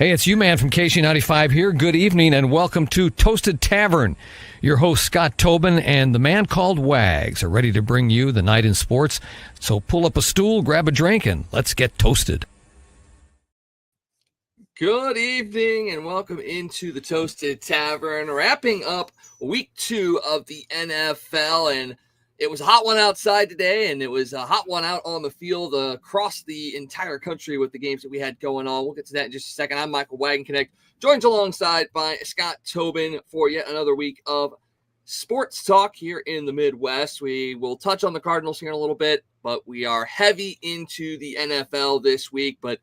Hey, it's you, man, from KC95 here. Good evening and welcome to Toasted Tavern. Your host, Scott Tobin, and the man called Wags are ready to bring you the night in sports. So pull up a stool, grab a drink, and let's get toasted. Good evening and welcome into the Toasted Tavern. Wrapping up week 2 of the NFL, and it was a hot one outside today, and it was a hot one out on the field across the entire country with the games that we had going on. We'll get to that in just a second. I'm Michael Wagenknecht, joined alongside by Scott Tobin for yet another week of sports talk here in the Midwest. We will touch on the Cardinals here in a little bit, but we are heavy into the NFL this week. But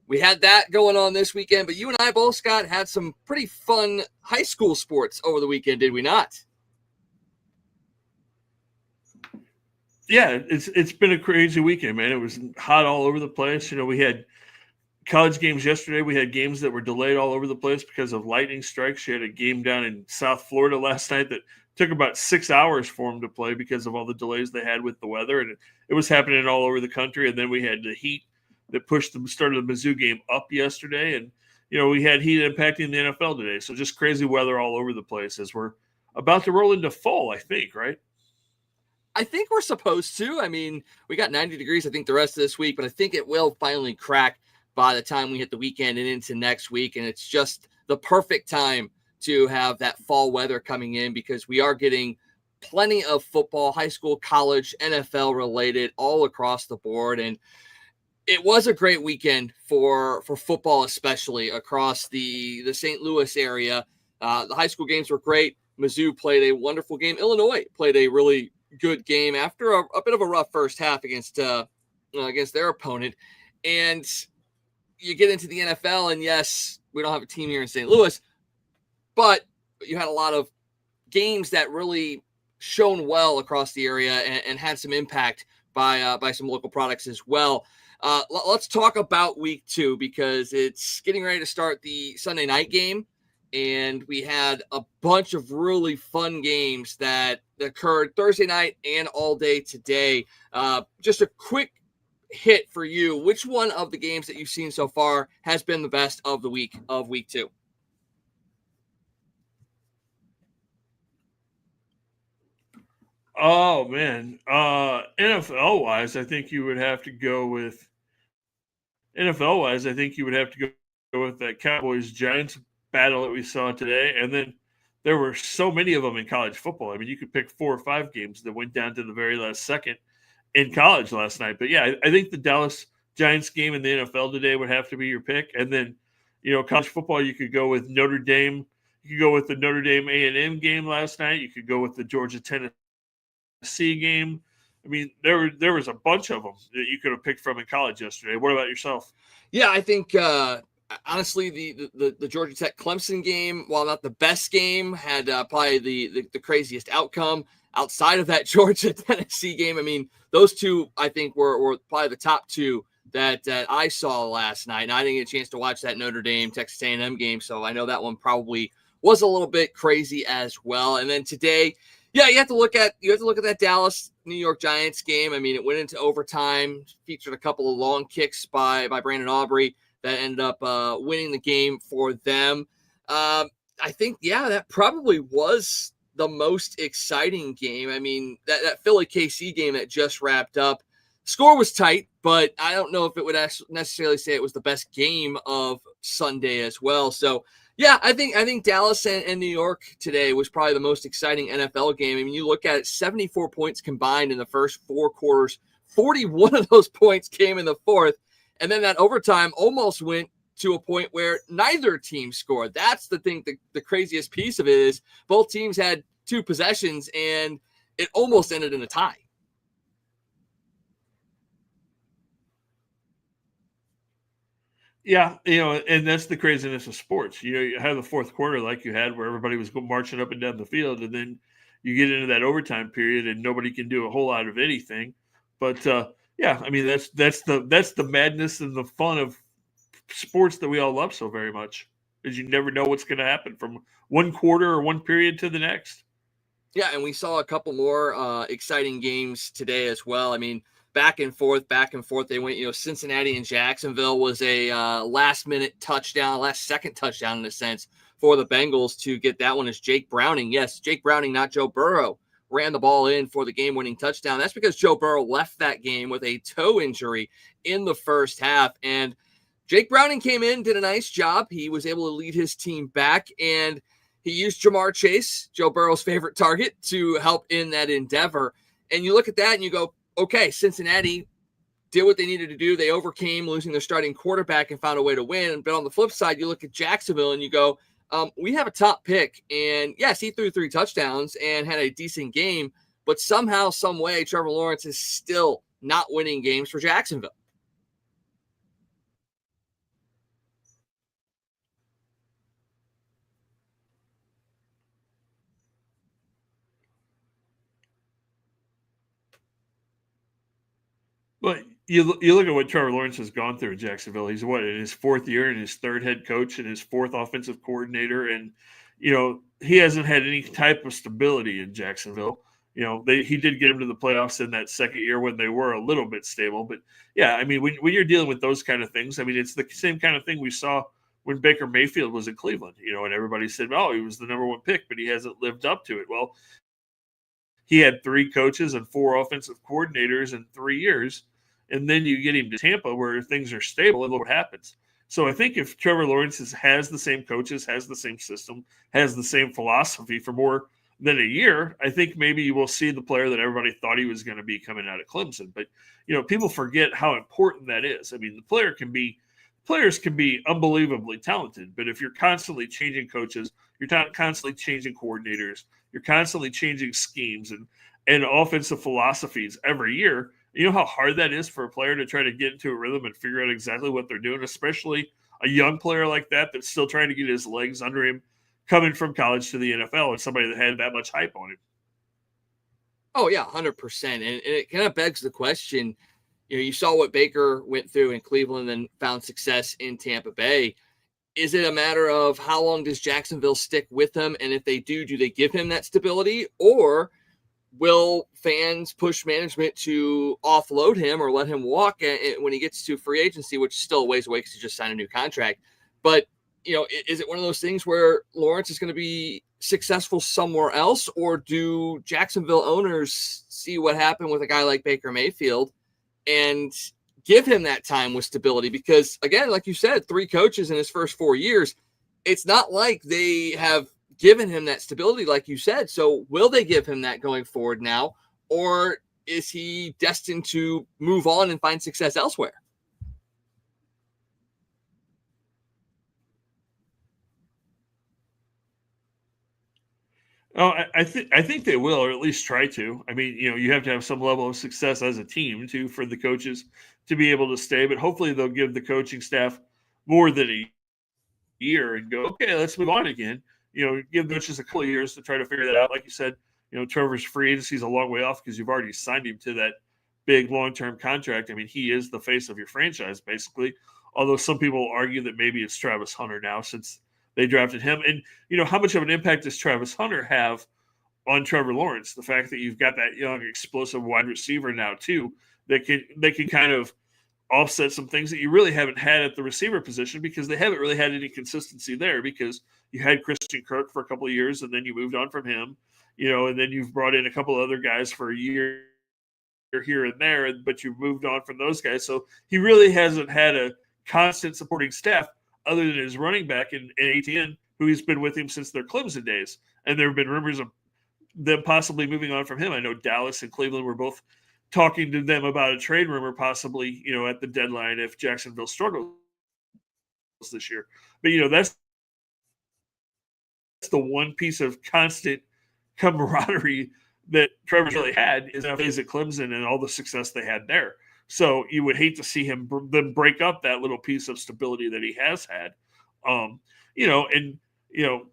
we had that going on this weekend, but you and I both, Scott, had some pretty fun high school sports over the weekend, did we not? Yeah, it's been a crazy weekend, man. It was hot all over the place. You know, we had college games yesterday. We had games that were delayed all over the place because of lightning strikes. You had a game down in South Florida last night that took about 6 hours for them to play because of all the delays they had with the weather, and it was happening all over the country. And then we had the heat that pushed the start of the Mizzou game up yesterday, and you know we had heat impacting the NFL today. So just crazy weather all over the place as we're about to roll into fall, I think, right? I think we're supposed to. I mean, we got 90 degrees, I think, the rest of this week, but I think it will finally crack by the time we hit the weekend and into next week. And it's just the perfect time to have that fall weather coming in because we are getting plenty of football, high school, college, NFL related all across the board. And it was a great weekend for football, especially across the St. Louis area. The high school games were great. Mizzou played a wonderful game. Illinois played a really good game after a bit of a rough first half against their opponent. And you get into the NFL, and yes, we don't have a team here in St. Louis, but you had a lot of games that really shone well across the area and had some impact by some local products as well. Let's talk about week 2 because it's getting ready to start the Sunday night game. And we had a bunch of really fun games that occurred Thursday night and all day today. Just a quick hit for you. Which one of the games that you've seen so far has been the best of the week of week 2? Oh man, NFL wise, I think you would have to go with that Cowboys Giants battle that we saw today, and then there were so many of them in college football. I mean, you could pick 4 or 5 games that went down to the very last second in college last night. But yeah, I think the Dallas Giants game in the NFL today would have to be your pick. And then, you know, college football, you could go with Notre Dame. You could go with the Notre Dame A&M game last night. You could go with the Georgia Tennessee game. I mean, there was a bunch of them that you could have picked from in college yesterday. What about yourself? Yeah, I think honestly, the Georgia Tech Clemson game, while not the best game, had probably the craziest outcome outside of that Georgia Tennessee game. I mean, those two I think were probably the top 2 that I saw last night. And I didn't get a chance to watch that Notre Dame Texas A&M game, so I know that one probably was a little bit crazy as well. And then today, yeah, you have to look at that Dallas New York Giants game. I mean, it went into overtime, featured a couple of long kicks by Brandon Aubrey that ended up winning the game for them. I think, yeah, that probably was the most exciting game. I mean, that Philly KC game that just wrapped up, score was tight, but I don't know if it would necessarily say it was the best game of Sunday as well. So, yeah, I think Dallas and New York today was probably the most exciting NFL game. I mean, you look at it, 74 points combined in the first 4 quarters. 41 of those points came in the fourth. And then that overtime almost went to a point where neither team scored. That's the thing. The craziest piece of it is both teams had 2 possessions, and it almost ended in a tie. Yeah, you know, and that's the craziness of sports. You know, you have the fourth quarter like you had where everybody was marching up and down the field, and then you get into that overtime period and nobody can do a whole lot of anything. But yeah, I mean that's the madness and the fun of sports that we all love so very much, is you never know what's going to happen from one quarter or one period to the next. Yeah, and we saw a couple more exciting games today as well. I mean, back and forth. They went, Cincinnati and Jacksonville was a last-second touchdown in a sense for the Bengals to get that one as Jake Browning. Yes, Jake Browning, not Joe Burrow, ran the ball in for the game-winning touchdown. That's because Joe Burrow left that game with a toe injury in the first half. And Jake Browning came in, did a nice job. He was able to lead his team back, and he used Jamar Chase, Joe Burrow's favorite target, to help in that endeavor. And you look at that and you go, okay, Cincinnati did what they needed to do. They overcame losing their starting quarterback and found a way to win. But on the flip side, you look at Jacksonville and you go, we have a top pick. And yes, he threw 3 touchdowns and had a decent game. But somehow, some way, Trevor Lawrence is still not winning games for Jacksonville. But you look at what Trevor Lawrence has gone through in Jacksonville. He's in his 4th year and his 3rd head coach and his 4th offensive coordinator. And, he hasn't had any type of stability in Jacksonville. He did get him to the playoffs in that 2nd year when they were a little bit stable. But, yeah, I mean, when you're dealing with those kind of things, I mean, it's the same kind of thing we saw when Baker Mayfield was in Cleveland, and everybody said, oh, he was the number 1 pick, but he hasn't lived up to it. Well, he had 3 coaches and 4 offensive coordinators in 3 years. And then you get him to Tampa where things are stable and look what happens. So I think if Trevor Lawrence has the same coaches, has the same system, has the same philosophy for more than a year, I think maybe you will see the player that everybody thought he was going to be coming out of Clemson. But, people forget how important that is. I mean, players can be unbelievably talented, but if you're constantly changing coaches, you're constantly changing coordinators, you're constantly changing schemes and offensive philosophies every year, you know how hard that is for a player to try to get into a rhythm and figure out exactly what they're doing, especially a young player like that that's still trying to get his legs under him coming from college to the NFL and somebody that had that much hype on him. Oh, yeah, 100%. And it kind of begs the question, you saw what Baker went through in Cleveland and found success in Tampa Bay. Is it a matter of how long does Jacksonville stick with him? And if they do they give him that stability? Or will fans push management to offload him or let him walk when he gets to free agency, which is still a ways away because he just signed a new contract? But, is it one of those things where Lawrence is going to be successful somewhere else, or do Jacksonville owners see what happened with a guy like Baker Mayfield and give him that time with stability? Because, again, like you said, 3 coaches in his first 4 years, it's not like they have given him that stability, like you said. So will they give him that going forward now, or is he destined to move on and find success elsewhere? Oh, I think they will, or at least try to. I mean, you have to have some level of success as a team too for the coaches to be able to stay. But hopefully, they'll give the coaching staff more than a year and go, okay, let's move on again. Give the coaches a couple of years to try to figure that out. Like you said, Trevor's free agency is a long way off because you've already signed him to that big long-term contract. I mean, he is the face of your franchise, basically. Although some people argue that maybe it's Travis Hunter now since they drafted him. And, how much of an impact does Travis Hunter have on Trevor Lawrence? The fact that you've got that young, explosive wide receiver now, too, that can kind of offset some things that you really haven't had at the receiver position because they haven't really had any consistency there because you had Christian Kirk for a couple of years and then you moved on from him, and then you've brought in a couple of other guys for a year here and there, but you've moved on from those guys. So he really hasn't had a constant supporting staff other than his running back in ATN, who he's been with him since their Clemson days. And there have been rumors of them possibly moving on from him. I know Dallas and Cleveland were both talking to them about a trade rumor possibly, at the deadline if Jacksonville struggles this year. But, that's the one piece of constant camaraderie that Trevor's really had is at Clemson and all the success they had there. So you would hate to see him then break up that little piece of stability that he has had.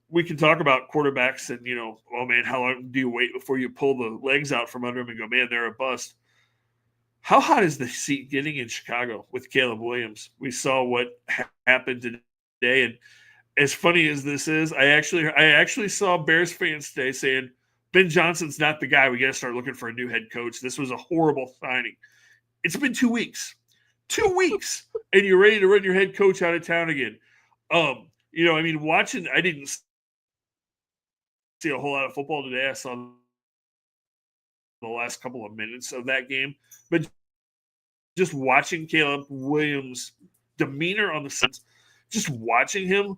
We can talk about quarterbacks and, oh man, how long do you wait before you pull the legs out from under them and go, man, they're a bust. How hot is the seat getting in Chicago with Caleb Williams? We saw what happened today. And as funny as this is, I actually saw Bears fans today saying, Ben Johnson's not the guy. We got to start looking for a new head coach. This was a horrible signing. It's been 2 weeks. 2 weeks, and you're ready to run your head coach out of town again. Watching, I didn't see a whole lot of football today. I saw the last couple of minutes of that game, but just watching Caleb Williams' demeanor on the sense, just watching him,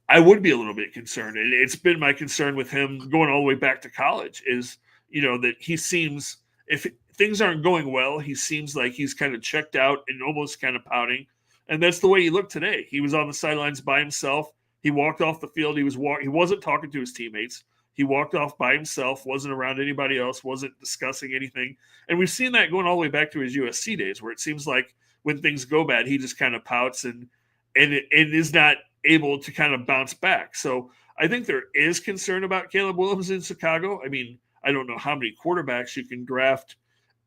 I would be a little bit concerned. And it's been my concern with him going all the way back to college is, that he seems, if things aren't going well, he seems like he's kind of checked out and almost kind of pouting. And that's the way he looked today. He was on the sidelines by himself. He walked off the field. He wasn't talking to his teammates. He walked off by himself, wasn't around anybody else, wasn't discussing anything. And we've seen that going all the way back to his USC days, where it seems like when things go bad, he just kind of pouts and is not able to kind of bounce back. So I think there is concern about Caleb Williams in Chicago. I mean, I don't know how many quarterbacks you can draft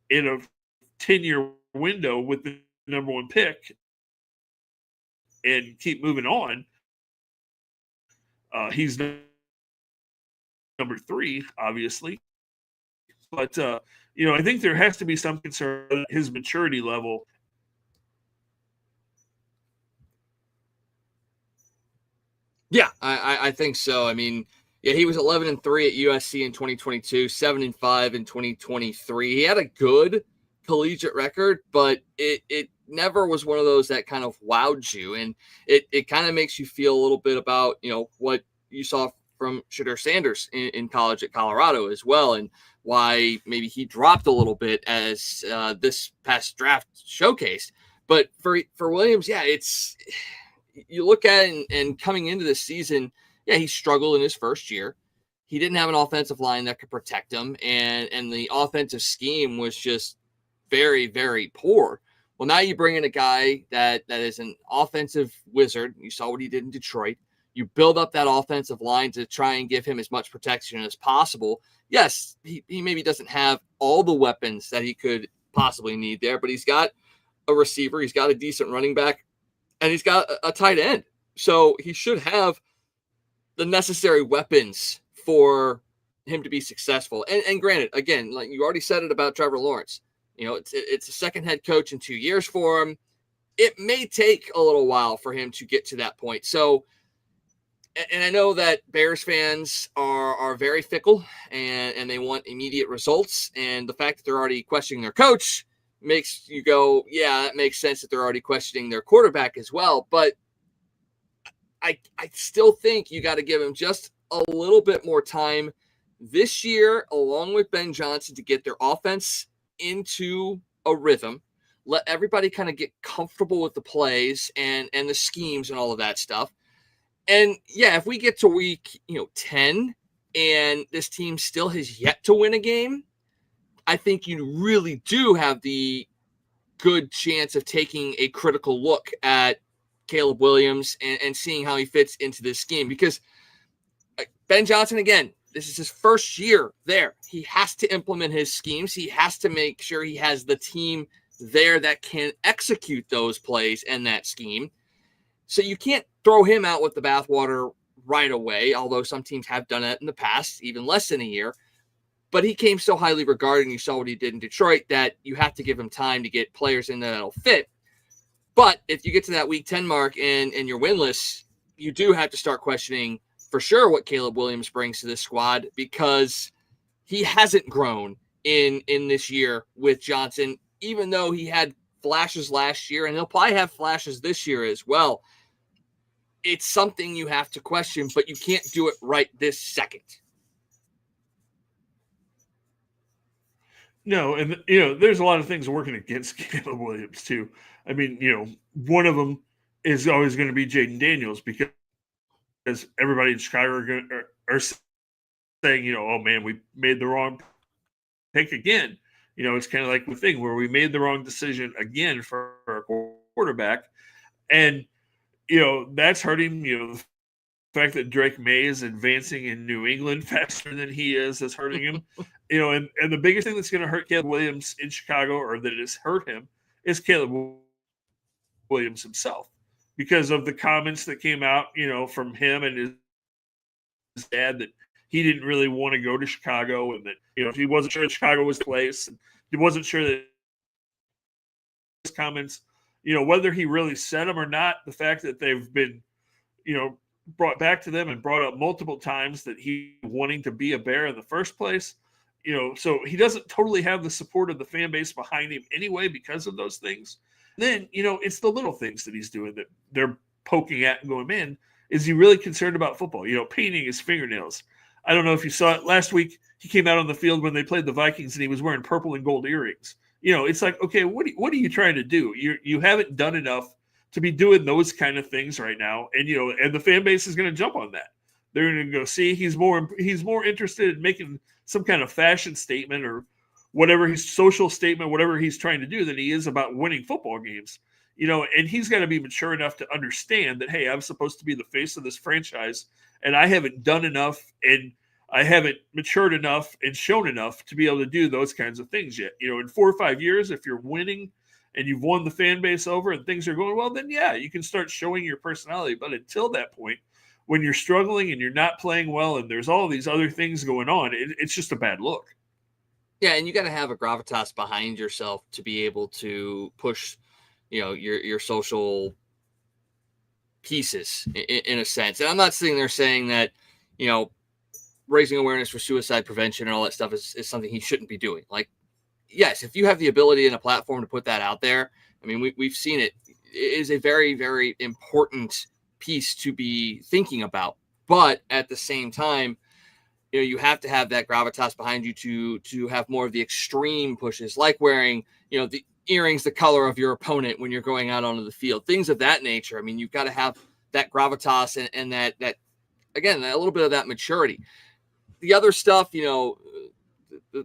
in a 10-year window with the number one pick and keep moving on. He's number 3, obviously. But, I think there has to be some concern at his maturity level. Yeah, I think so. I mean, yeah, he was 11-3 at USC in 2022, 7-5 in 2023. He had a good collegiate record, but it never was one of those that kind of wowed you. And it kind of makes you feel a little bit about, what you saw from Shedeur Sanders in college at Colorado as well, and why maybe he dropped a little bit as this past draft showcased. But for Williams, yeah, you look at it and coming into this season, yeah, he struggled in his first year. He didn't have an offensive line that could protect him, and the offensive scheme was just very, very poor. Well, now you bring in a guy that is an offensive wizard. You saw what he did in Detroit. You build up that offensive line to try and give him as much protection as possible. Yes, he maybe doesn't have all the weapons that he could possibly need there, but he's got a receiver. He's got a decent running back, and he's got a tight end. So he should have the necessary weapons for him to be successful. And granted, again, like you already said it about Trevor Lawrence, it's a second head coach in 2 years for him. It may take a little while for him to get to that point. So, and I know that Bears fans are very fickle and they want immediate results. And the fact that they're already questioning their coach makes you go, yeah, that makes sense that they're already questioning their quarterback as well. But I still think you got to give him just a little bit more time this year, along with Ben Johnson, to get their offense into a rhythm. Let everybody kind of get comfortable with the plays and the schemes and all of that stuff. And yeah, if we get to week 10 and this team still has yet to win a game, I think you really do have the good chance of taking a critical look at Caleb Williams and seeing how he fits into this scheme. Because Ben Johnson, again, this is his first year there. He has to implement his schemes. He has to make sure he has the team there that can execute those plays and that scheme. So you can't throw him out with the bathwater right away, although some teams have done that in the past, even less than a year. But he came so highly regarded, and you saw what he did in Detroit, that you have to give him time to get players in there that'll fit. But if you get to that week 10 mark and you're winless, you do have to start questioning for sure what Caleb Williams brings to this squad, because he hasn't grown in this year with Johnson, even though he had flashes last year, and he'll probably have flashes this year as well. It's something you have to question, but you can't do it right this second. No, and there's a lot of things working against Caleb Williams too. I mean, one of them is always going to be Jaden Daniels, because everybody in Chicago are saying, oh man, we made the wrong pick again. It's kind of like the thing where we made the wrong decision again for our quarterback, and that's hurting. The fact that Drake May is advancing in New England faster than he is hurting him. And the biggest thing that's going to hurt Caleb Williams in Chicago, or that has hurt him, is Caleb Williams himself, because of the comments that came out, from him and his dad, that he didn't really want to go to Chicago, and that, he wasn't sure that Chicago was the place, and he wasn't sure that comments, whether he really said them or not, the fact that they've been, brought back to them and brought up multiple times that he wanting to be a Bear in the first place, so he doesn't totally have the support of the fan base behind him anyway because of those things. Then, it's the little things that he's doing that they're poking at and going, man, is he really concerned about football? Painting his fingernails. I don't know if you saw it last week. He came out on the field when they played the Vikings and he was wearing purple and gold earrings. It's like, okay, what are you trying to do? You haven't done enough to be doing those kind of things right now. And, and the fan base is going to jump on that. They're going to go, see, he's more interested in making some kind of fashion statement or whatever his social statement, whatever he's trying to do, than he is about winning football games. And he's got to be mature enough to understand that, hey, I'm supposed to be the face of this franchise, and I haven't done enough, and I haven't matured enough and shown enough to be able to do those kinds of things yet. In 4 or 5 years, if you're winning and you've won the fan base over and things are going well, then yeah, you can start showing your personality. But until that point, when you're struggling and you're not playing well and there's all these other things going on, it's just a bad look. Yeah, and you got to have a gravitas behind yourself to be able to push, your social pieces in a sense. And I'm not sitting there saying that, raising awareness for suicide prevention and all that stuff is something he shouldn't be doing. Like, yes, if you have the ability and a platform to put that out there, I mean, we've seen it. It is a very, very important piece to be thinking about. But at the same time, you have to have that gravitas behind you to have more of the extreme pushes, like wearing, the earrings the color of your opponent when you're going out onto the field, things of that nature. I mean, you've got to have that gravitas and that again, a little bit of that maturity. The other stuff, the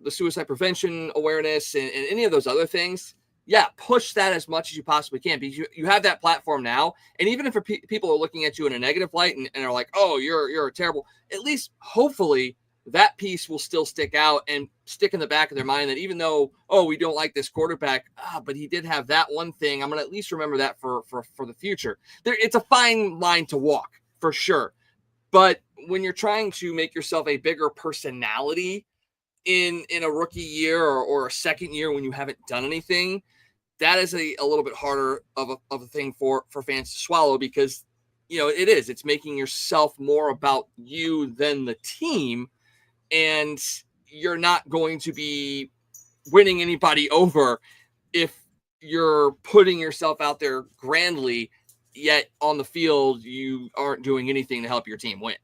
suicide prevention awareness and any of those other things, yeah, push that as much as you possibly can, because you have that platform now. And even if people are looking at you in a negative light and are like, oh, you're terrible, at least hopefully that piece will still stick out and stick in the back of their mind that even though, oh, we don't like this quarterback, but he did have that one thing, I'm going to at least remember that for the future. It's a fine line to walk for sure. But when you're trying to make yourself a bigger personality in a rookie year or a second year when you haven't done anything, that is a little bit harder of a thing for fans to swallow, because, it's making yourself more about you than the team. And you're not going to be winning anybody over if you're putting yourself out there grandly, yet on the field, you aren't doing anything to help your team win.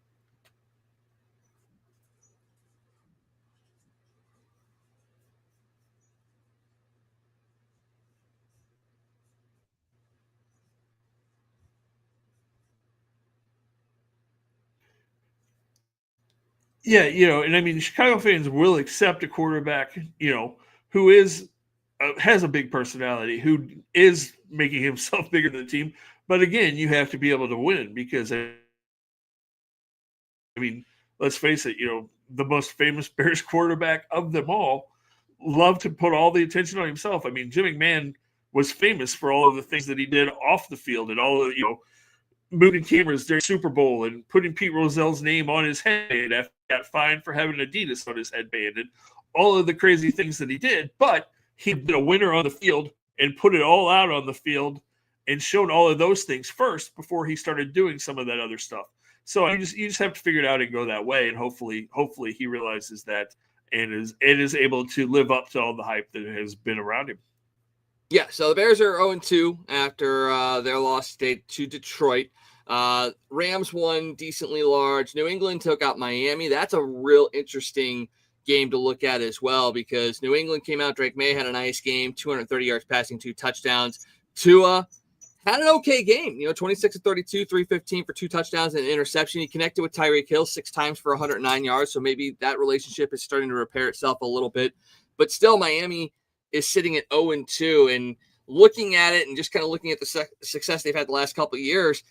Yeah, and I mean, Chicago fans will accept a quarterback, who is has a big personality, who is making himself bigger than the team. But again, you have to be able to win, because I mean, let's face it, the most famous Bears quarterback of them all loved to put all the attention on himself. I mean, Jim McMahon was famous for all of the things that he did off the field and all of, moving cameras during Super Bowl and putting Pete Rozell's name on his headband after he got fined for having Adidas on his headband and all of the crazy things that he did. But he'd been a winner on the field and put it all out on the field and shown all of those things first before he started doing some of that other stuff. So you just have to figure it out and go that way. And hopefully he realizes that and is able to live up to all the hype that has been around him. Yeah, so the Bears are 0-2 after their loss to Detroit. Rams won decently large. New England took out Miami. That's a real interesting game to look at as well, because New England came out. Drake May had a nice game, 230 yards passing, 2 touchdowns. Tua had an okay game, 26 of 32, 315 for 2 touchdowns and an interception. He connected with Tyreek Hill 6 times for 109 yards, so maybe that relationship is starting to repair itself a little bit. But still, Miami is sitting at 0-2, and looking at it and just kind of looking at the success they've had the last couple of years,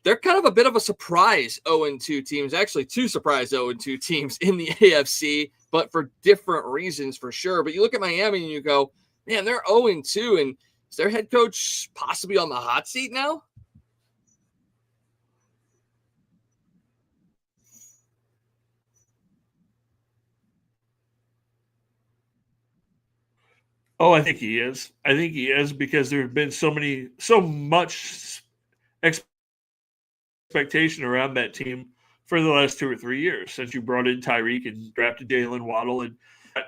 they're kind of a bit of a surprise 0-2 teams, actually 2 surprise 0-2 teams in the AFC, but for different reasons for sure. But you look at Miami and you go, man, they're 0-2, and is their head coach possibly on the hot seat now? Oh, I think he is. I think he is because there have been so much expectation around that team for the last 2 or 3 years since you brought in Tyreek and drafted Jalen Waddle and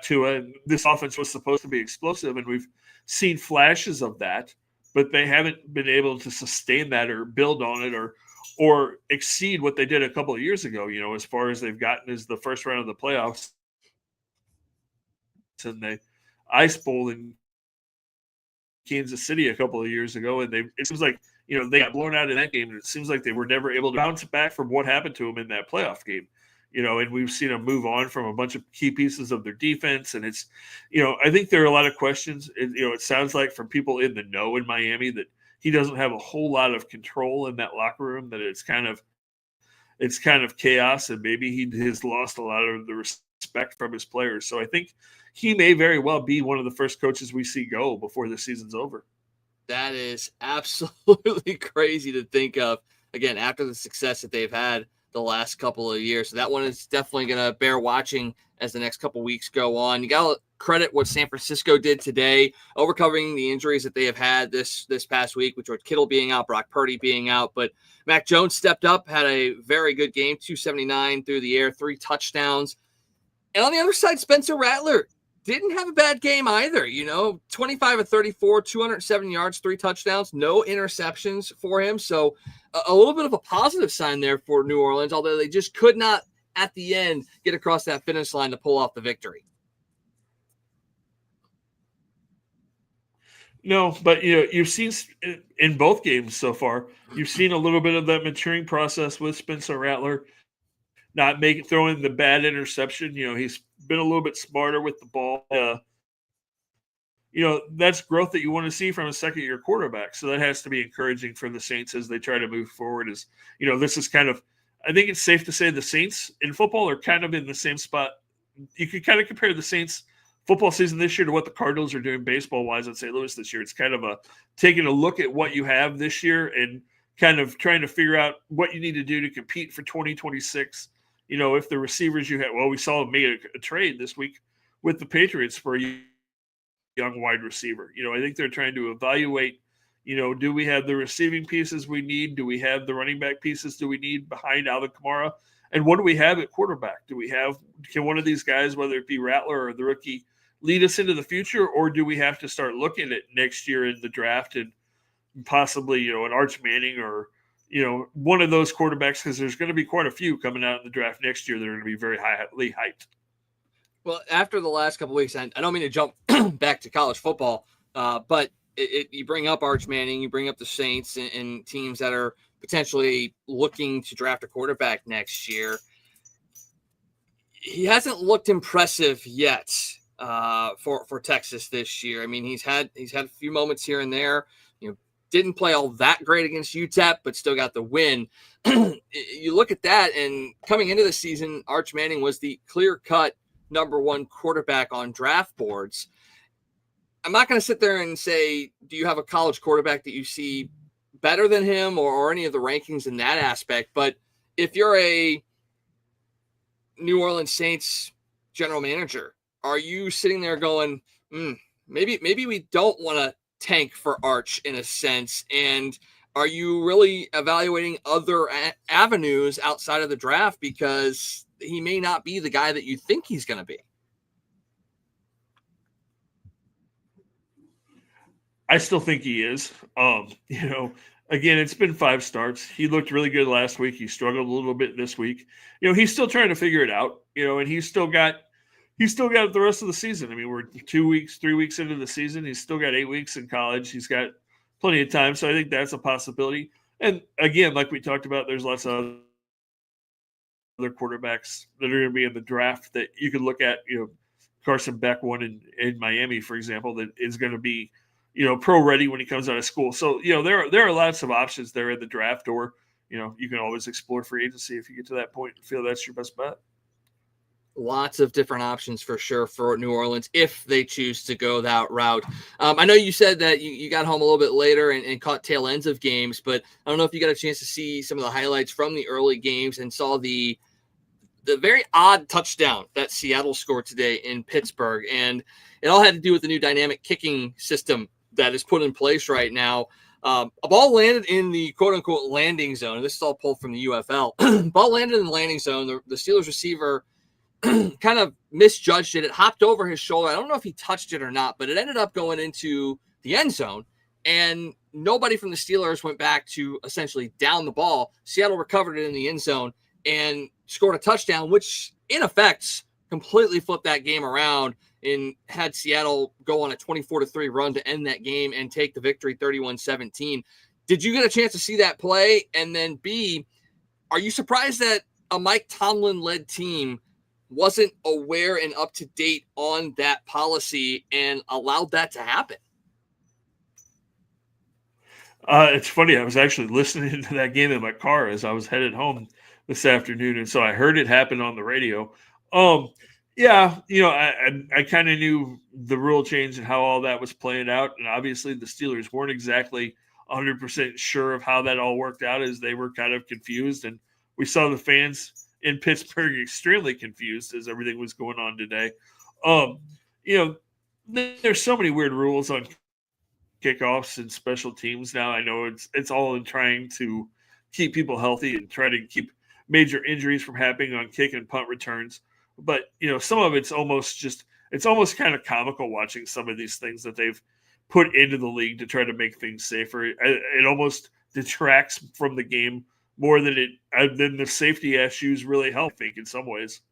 Tua. And this offense was supposed to be explosive, and we've seen flashes of that, but they haven't been able to sustain that or build on it or exceed what they did a couple of years ago. As far as they've gotten is the first round of the playoffs and the Ice Bowl in Kansas City a couple of years ago, and it seems like they got blown out in that game, and it seems like they were never able to bounce back from what happened to them in that playoff game. And we've seen them move on from a bunch of key pieces of their defense, and it's, I think there are a lot of questions. It sounds like from people in the know in Miami that he doesn't have a whole lot of control in that locker room, that it's kind of chaos, and maybe he has lost a lot of the respect from his players. So I think he may very well be one of the first coaches we see go before the season's over. That is absolutely crazy to think of, again, after the success that they've had the last couple of years. So that one is definitely going to bear watching as the next couple of weeks go on. You got to credit what San Francisco did today, overcoming the injuries that they have had this past week, with George Kittle being out, Brock Purdy being out. But Mac Jones stepped up, had a very good game, 279 through the air, 3 touchdowns. And on the other side, Spencer Rattler didn't have a bad game either. 25 of 34, 207 yards, 3 touchdowns, no interceptions for him. So a little bit of a positive sign there for New Orleans, although they just could not at the end get across that finish line to pull off the victory. No, but you've seen in both games so far, you've seen a little bit of that maturing process with Spencer Rattler, not throwing the bad interception. He's been a little bit smarter with the ball. That's growth that you want to see from a second-year quarterback. So that has to be encouraging for the Saints as they try to move forward. This is kind of, I think it's safe to say the Saints in football are kind of in the same spot. You could kind of compare the Saints football season this year to what the Cardinals are doing baseball-wise at St. Louis this year. It's kind of taking a look at what you have this year and kind of trying to figure out what you need to do to compete for 2026. If the receivers you have, we saw them make a trade this week with the Patriots for a young wide receiver. I think they're trying to evaluate, do we have the receiving pieces we need? Do we have the running back pieces do we need behind Alvin Kamara? And what do we have at quarterback? Can one of these guys, whether it be Rattler or the rookie, lead us into the future? Or do we have to start looking at next year in the draft and possibly, an Arch Manning or, one of those quarterbacks, because there's going to be quite a few coming out in the draft next year that are going to be very highly hyped. Well, after the last couple of weeks, I don't mean to jump back to college football, but you bring up Arch Manning, you bring up the Saints and teams that are potentially looking to draft a quarterback next year. He hasn't looked impressive yet for Texas this year. I mean, he's had a few moments here and there. Didn't play all that great against UTEP, but still got the win. You look at that, and coming into the season, Arch Manning was the clear-cut number 1 quarterback on draft boards. I'm not going to sit there and say, do you have a college quarterback that you see better than him or any of the rankings in that aspect? But if you're a New Orleans Saints general manager, are you sitting there going, maybe we don't want to tank for Arch in a sense? And are you really evaluating other avenues outside of the draft because he may not be the guy that you think he's going to be? I still think he is. Again, it's been 5 starts. He looked really good last week. He struggled a little bit this week. He's still trying to figure it out, and he's still got the rest of the season. I mean, we're 3 weeks into the season. He's still got 8 weeks in college. He's got plenty of time. So I think that's a possibility. And again, like we talked about, there's lots of other quarterbacks that are going to be in the draft that you could look at. Carson Beck, one in Miami, for example, that is going to be, pro ready when he comes out of school. So, there are lots of options there in the draft, or, you can always explore free agency if you get to that point and feel that's your best bet. Lots of different options for sure for New Orleans if they choose to go that route. I know you said that you got home a little bit later and caught tail ends of games, but I don't know if you got a chance to see some of the highlights from the early games and saw the the very odd touchdown that Seattle scored today in Pittsburgh. And it all had to do with the new dynamic kicking system that is put in place right now. A ball landed in the quote-unquote landing zone. This is all pulled from the UFL. Ball landed in the landing zone. The Steelers receiver kind of misjudged it. It hopped over his shoulder. I don't know if he touched it or not, but it ended up going into the end zone. And nobody from the Steelers went back to essentially down the ball. Seattle recovered it in the end zone and scored a touchdown, which in effect completely flipped that game around and had Seattle go on a 24-3 run to end that game and take the victory 31-17. Did you get a chance to see that play? And then B, are you surprised that a Mike Tomlin-led team wasn't aware and up to date on that policy and allowed that to happen? It's funny. I was actually listening to that game in my car as I was headed home this afternoon, and so I heard it happen on the radio. Yeah, I kind of knew the rule change and how all that was playing out, and obviously the Steelers weren't exactly 100% sure of how that all worked out, as they were kind of confused, and we saw the fans in Pittsburgh extremely confused as everything was going on today. There's so many weird rules on kickoffs and special teams now. I know it's all in trying to keep people healthy and try to keep major injuries from happening on kick and punt returns. But, some of it's almost kind of comical watching some of these things that they've put into the league to try to make things safer. It almost detracts from the game more than the safety issues really help, I think, in some ways.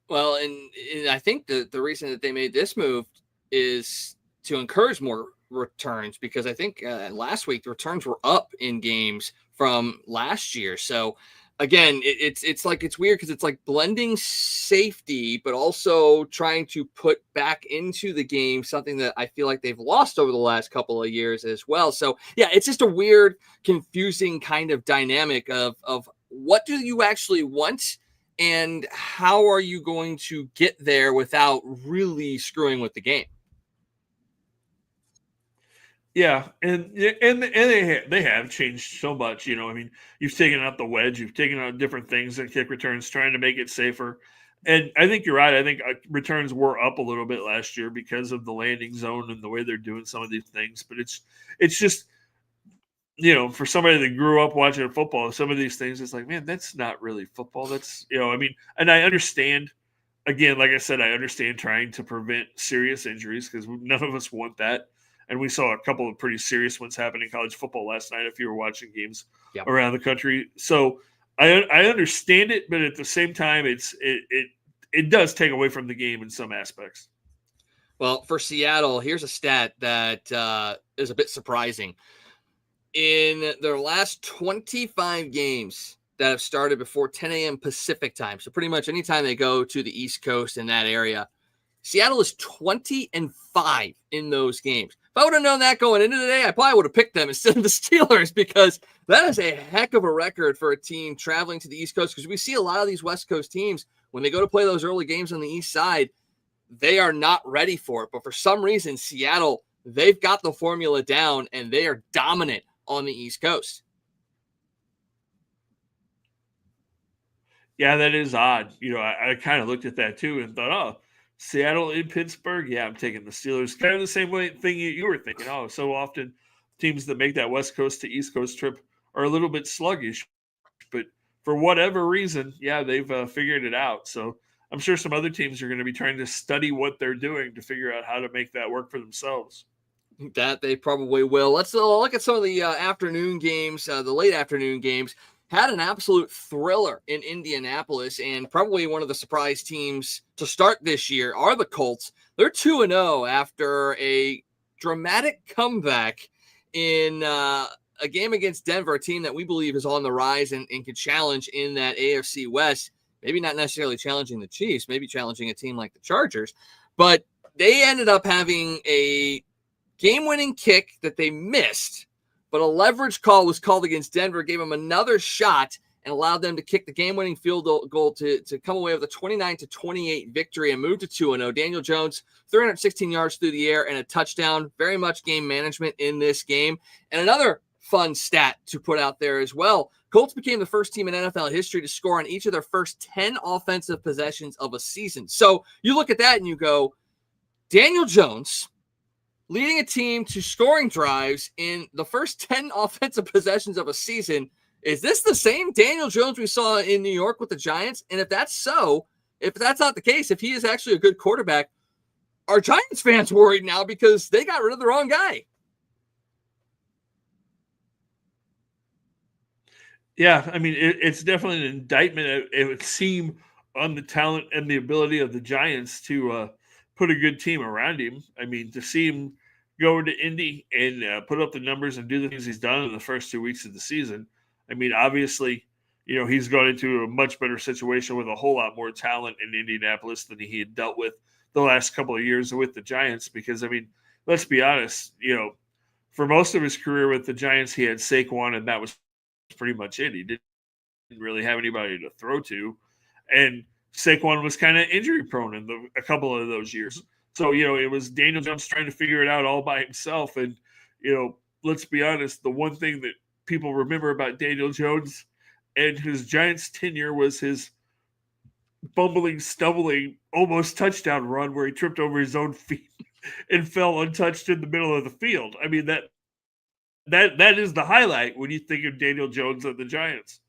Well, and I think the reason that they made this move is to encourage more returns, because I think last week the returns were up in games from last year. So again, it's weird because it's like blending safety, but also trying to put back into the game something that I feel like they've lost over the last couple of years as well. So yeah, it's just a weird, confusing kind of dynamic of what do you actually want and how are you going to get there without really screwing with the game. Yeah, and they have changed so much. You've taken out the wedge, you've taken out different things in kick returns, trying to make it safer. And I think you're right. I think returns were up a little bit last year because of the landing zone and the way they're doing some of these things. But it's just, for somebody that grew up watching football, some of these things, it's like, man, that's not really football. That's, and I understand. Again, like I said, I understand trying to prevent serious injuries because none of us want that. And we saw a couple of pretty serious ones happen in college football last night if you were watching games around the country. So I understand it, but at the same time, it does take away from the game in some aspects. Well, for Seattle, here's a stat that is a bit surprising. In their last 25 games that have started before 10 a.m. Pacific time, so pretty much anytime they go to the East Coast in that area, Seattle is 20-5 in those games. If I would have known that going into the day, I probably would have picked them instead of the Steelers, because that is a heck of a record for a team traveling to the East Coast, because we see a lot of these West Coast teams, when they go to play those early games on the East side, they are not ready for it. But for some reason, Seattle, they've got the formula down, and they are dominant on the East Coast. Yeah, that is odd. I kind of looked at that too and thought, oh, Seattle in Pittsburgh? Yeah, I'm taking the Steelers. Kind of the same thing you were thinking. Oh, so often teams that make that West Coast to East Coast trip are a little bit sluggish. But for whatever reason, yeah, they've figured it out. So I'm sure some other teams are going to be trying to study what they're doing to figure out how to make that work for themselves. That they probably will. Let's look at some of the afternoon games, the late afternoon games. Had an absolute thriller in Indianapolis, and probably one of the surprise teams to start this year are the Colts. They're 2-0 after a dramatic comeback in a game against Denver, a team that we believe is on the rise and can challenge in that AFC West. Maybe not necessarily challenging the Chiefs, maybe challenging a team like the Chargers. But they ended up having a game-winning kick that they missed, but a leverage call was called against Denver, gave them another shot, and allowed them to kick the game-winning field goal to come away with a 29-28 victory and move to 2-0. Daniel Jones, 316 yards through the air and a touchdown. Very much game management in this game. And another fun stat to put out there as well. Colts became the first team in NFL history to score on each of their first 10 offensive possessions of a season. So you look at that and you go, Daniel Jones leading a team to scoring drives in the first 10 offensive possessions of a season. Is this the same Daniel Jones we saw in New York with the Giants? And if that's so, if that's not the case, if he is actually a good quarterback, are Giants fans worried now because they got rid of the wrong guy? Yeah, I mean, it's definitely an indictment, it would seem, on the talent and the ability of the Giants to put a good team around him. I mean, to see him go into Indy and put up the numbers and do the things he's done in the first 2 weeks of the season. I mean, obviously, he's gone into a much better situation with a whole lot more talent in Indianapolis than he had dealt with the last couple of years with the Giants. Because, I mean, let's be honest, for most of his career with the Giants, he had Saquon, and that was pretty much it. He didn't really have anybody to throw to. And Saquon was kind of injury prone in a couple of those years. So, it was Daniel Jones trying to figure it out all by himself. And, let's be honest, the one thing that people remember about Daniel Jones and his Giants tenure was his bumbling, stumbling, almost touchdown run where he tripped over his own feet and fell untouched in the middle of the field. I mean, that is the highlight when you think of Daniel Jones and the Giants.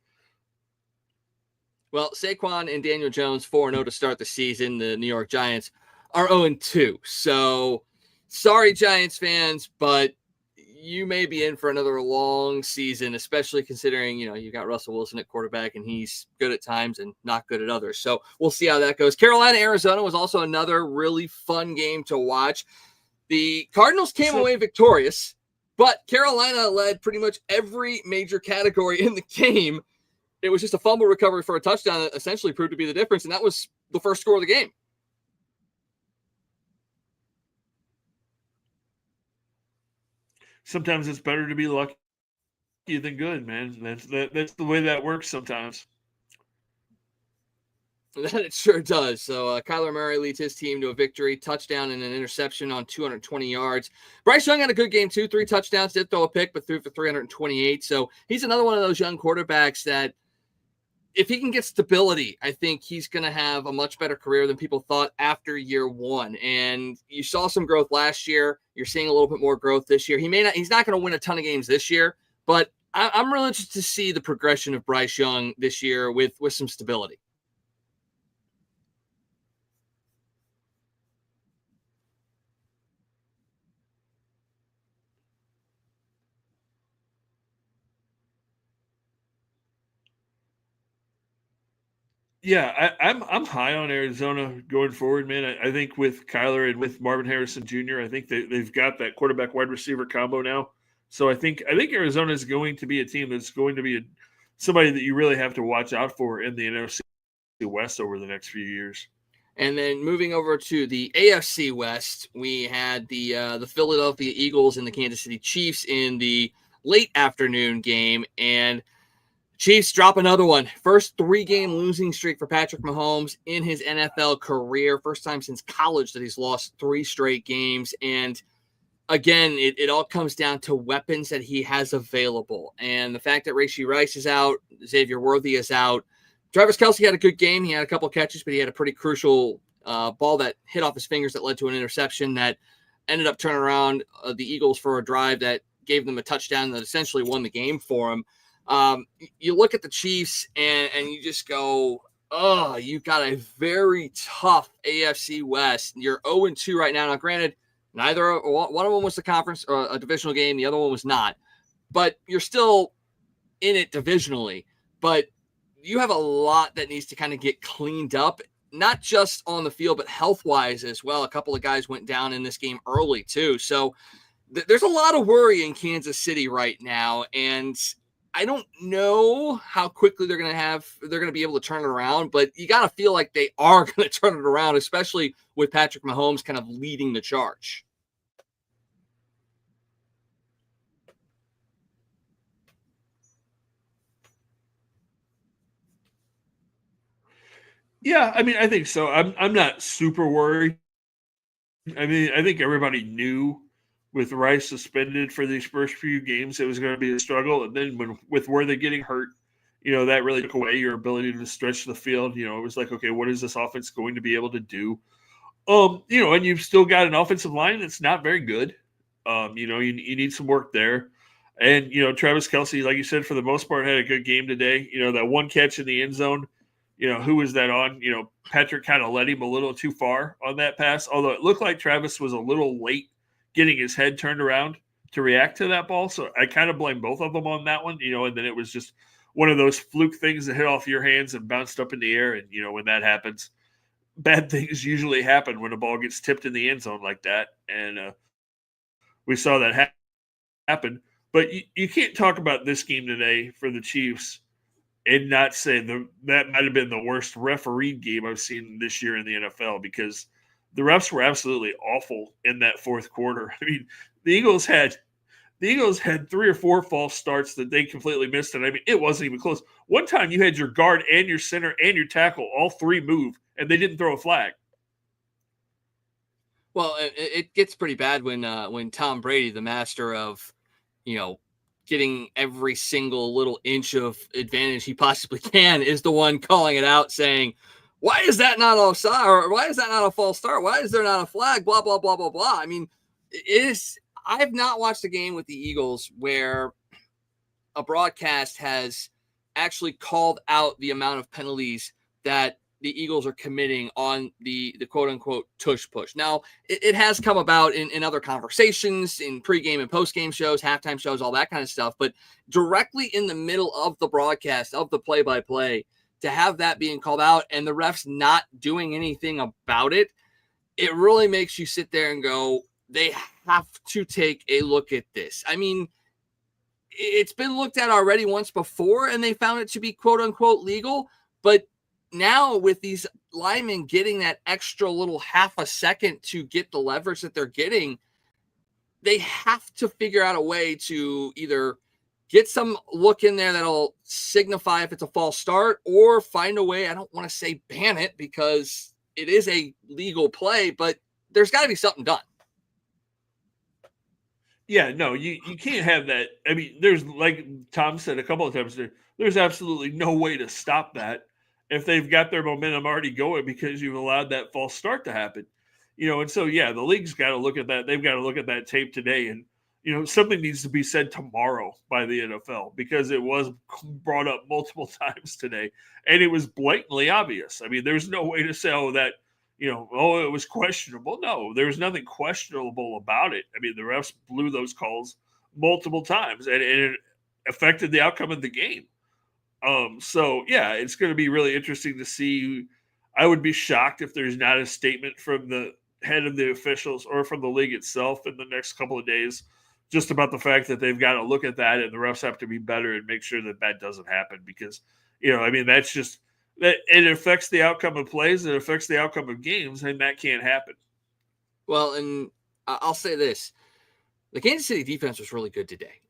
Well, Saquon and Daniel Jones 4-0 to start the season. The New York Giants are 0-2. So sorry, Giants fans, but you may be in for another long season, especially considering, you got Russell Wilson at quarterback and he's good at times and not good at others. So we'll see how that goes. Carolina, Arizona was also another really fun game to watch. The Cardinals came away victorious, but Carolina led pretty much every major category in the game. It was just a fumble recovery for a touchdown that essentially proved to be the difference, and that was the first score of the game. Sometimes it's better to be lucky than good, man. That's the way that works sometimes. That it sure does. So Kyler Murray leads his team to a victory, touchdown and an interception on 220 yards. Bryce Young had a good game too, 3 touchdowns, did throw a pick, but threw for 328. So he's another one of those young quarterbacks that if he can get stability, I think he's going to have a much better career than people thought after year one. And you saw some growth last year. You're seeing a little bit more growth this year. He's not going to win a ton of games this year, but I'm really interested to see the progression of Bryce Young this year with some stability. Yeah, I'm high on Arizona going forward, man. I think with Kyler and with Marvin Harrison Jr., I think they've got that quarterback wide receiver combo now. So I think Arizona is going to be a team that's going to be somebody that you really have to watch out for in the NFC West over the next few years. And then moving over to the AFC West, we had the Philadelphia Eagles and the Kansas City Chiefs in the late afternoon game, and Chiefs drop another one. First 3-game losing streak for Patrick Mahomes in his NFL career. First time since college that he's lost 3 straight games. And again, it all comes down to weapons that he has available. And the fact that Rashee Rice is out, Xavier Worthy is out. Travis Kelce had a good game. He had a couple catches, but he had a pretty crucial ball that hit off his fingers that led to an interception that ended up turning around the Eagles for a drive that gave them a touchdown that essentially won the game for him. You look at the Chiefs and you just go, oh, you've got a very tough AFC West. You're 0-2 right now. Now, granted, neither one of them was the conference or a divisional game. The other one was not. But you're still in it divisionally. But you have a lot that needs to kind of get cleaned up, not just on the field, but health-wise as well. A couple of guys went down in this game early too. So there's a lot of worry in Kansas City right now. And I don't know how quickly they're going to be able to turn it around, but you got to feel like they are going to turn it around, especially with Patrick Mahomes kind of leading the charge. Yeah, I mean, I think so. I'm not super worried. I mean, I think everybody knew with Rice suspended for these first few games, it was going to be a struggle. And then with Worthy getting hurt, that really took away your ability to stretch the field. It was like, okay, what is this offense going to be able to do? And you've still got an offensive line that's not very good. You need some work there. And, Travis Kelce, like you said, for the most part, had a good game today. That one catch in the end zone, who was that on? Patrick kind of led him a little too far on that pass, although it looked like Travis was a little late getting his head turned around to react to that ball. So I kind of blame both of them on that one, and then it was just one of those fluke things that hit off your hands and bounced up in the air. And, when that happens, bad things usually happen when a ball gets tipped in the end zone like that. And we saw that happen. But you can't talk about this game today for the Chiefs and not say that might have been the worst refereed game I've seen this year in the NFL, because the refs were absolutely awful in that fourth quarter. I mean, the Eagles had 3 or 4 false starts that they completely missed. And I mean, it wasn't even close. One time you had your guard and your center and your tackle, all 3 move, and they didn't throw a flag. Well, it gets pretty bad when Tom Brady, the master of, getting every single little inch of advantage he possibly can, is the one calling it out, saying, why is that not offside? Or why is that not a false start? Why is there not a flag? Blah, blah, blah, blah, blah. I mean, I have not watched a game with the Eagles where a broadcast has actually called out the amount of penalties that the Eagles are committing on the quote unquote tush push. Now, it has come about in other conversations, in pregame and postgame shows, halftime shows, all that kind of stuff. But directly in the middle of the broadcast, of the play-by-play, to have that being called out and the refs not doing anything about it, it really makes you sit there and go, they have to take a look at this. I mean, it's been looked at already once before and they found it to be quote unquote legal, but now with these linemen getting that extra little half a second to get the leverage that they're getting, they have to figure out a way to either get some look in there that'll signify if it's a false start, or find a way. I don't want to say ban it because it is a legal play, but there's got to be something done. Yeah, no, you can't have that. I mean, there's, like Tom said a couple of times, there's absolutely no way to stop that if they've got their momentum already going because you've allowed that false start to happen. And so, yeah, the league's got to look at that. They've got to look at that tape today. And, something needs to be said tomorrow by the NFL, because it was brought up multiple times today and it was blatantly obvious. I mean, there's no way to say, it was questionable. No, there was nothing questionable about it. I mean, the refs blew those calls multiple times and it affected the outcome of the game. So yeah, it's going to be really interesting to see. I would be shocked if there's not a statement from the head of the officials or from the league itself in the next couple of days, just about the fact that they've got to look at that and the refs have to be better and make sure that that doesn't happen, because, that's just that it affects the outcome of plays. It affects the outcome of games, and that can't happen. Well, and I'll say this. The Kansas City defense was really good today.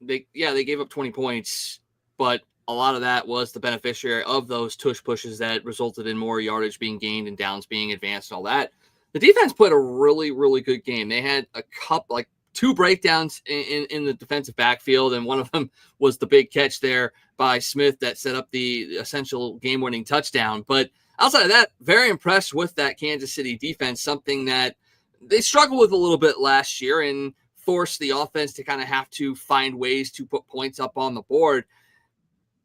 They gave up 20 points, but a lot of that was the beneficiary of those tush pushes that resulted in more yardage being gained and downs being advanced and all that. The defense played a really, really good game. They had two breakdowns in the defensive backfield, and one of them was the big catch there by Smith that set up the essential game-winning touchdown. But outside of that, very impressed with that Kansas City defense, something that they struggled with a little bit last year and forced the offense to kind of have to find ways to put points up on the board.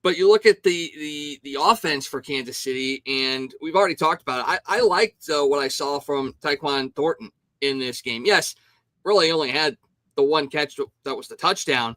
But you look at the offense for Kansas City, and we've already talked about it. I liked what I saw from Tyquan Thornton in this game. Yes, really only had the one catch that was the touchdown,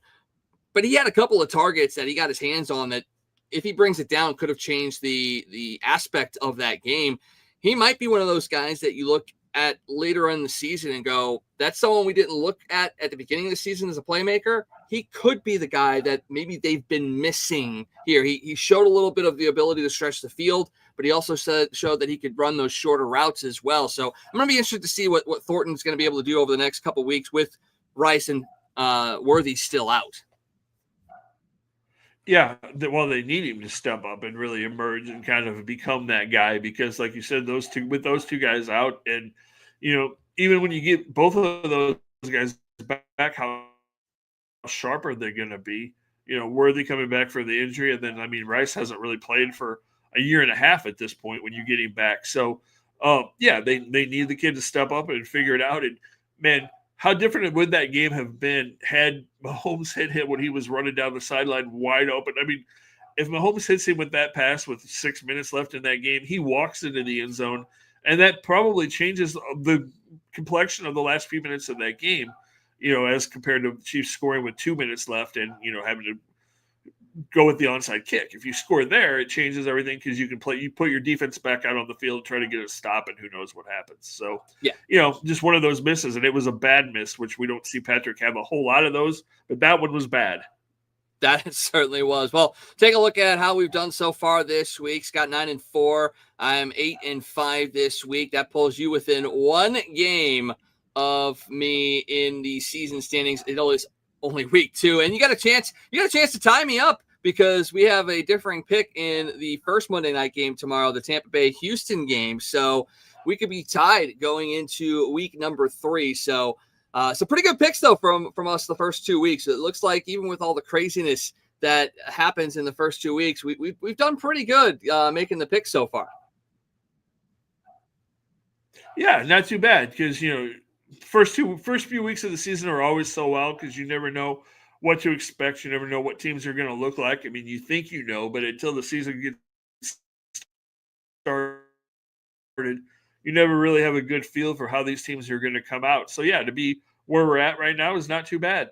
but he had a couple of targets that he got his hands on that, if he brings it down, could have changed the aspect of that game. He might be one of those guys that you look at later in the season and go, that's someone we didn't look at the beginning of the season as a playmaker. He could be the guy that maybe they've been missing here. He showed a little bit of the ability to stretch the field, but he also showed that he could run those shorter routes as well. So I'm going to be interested to see what Thornton's going to be able to do over the next couple of weeks with Rice and Worthy still out. Yeah, they need him to step up and really emerge and kind of become that guy, because, like you said, those two guys out, and even when you get both of those guys back, how sharp are they going to be? Worthy coming back for the injury, and then Rice hasn't really played for a year and a half at this point when you get him back. So, they need the kid to step up and figure it out. And man, how different would that game have been had Mahomes hit him when he was running down the sideline wide open? If Mahomes hits him with that pass with 6 minutes left in that game, he walks into the end zone, and that probably changes the complexion of the last few minutes of that game, as compared to Chiefs scoring with 2 minutes left and, having to go with the onside kick. If you score there, it changes everything because you put your defense back out on the field, try to get a stop, and who knows what happens. So, just one of those misses, and it was a bad miss, which we don't see Patrick have a whole lot of those, but that one was bad. That certainly was. Well, take a look at how we've done so far this week. Scott 9-4. I'm 8-5 this week. That pulls you within one game of me in the season standings. It is only week 2, and you got a chance to tie me up because we have a differing pick in the first Monday night game tomorrow, the Tampa Bay Houston game. So we could be tied going into week number 3. So pretty good picks though from us the first 2 weeks. It looks like even with all the craziness that happens in the first 2 weeks, we've done pretty good making the picks so far. Yeah, not too bad because first few weeks of the season are always so wild because you never know what to expect. You never know what teams are going to look like. You think but until the season gets started, you never really have a good feel for how these teams are going to come out. So, to be where we're at right now is not too bad.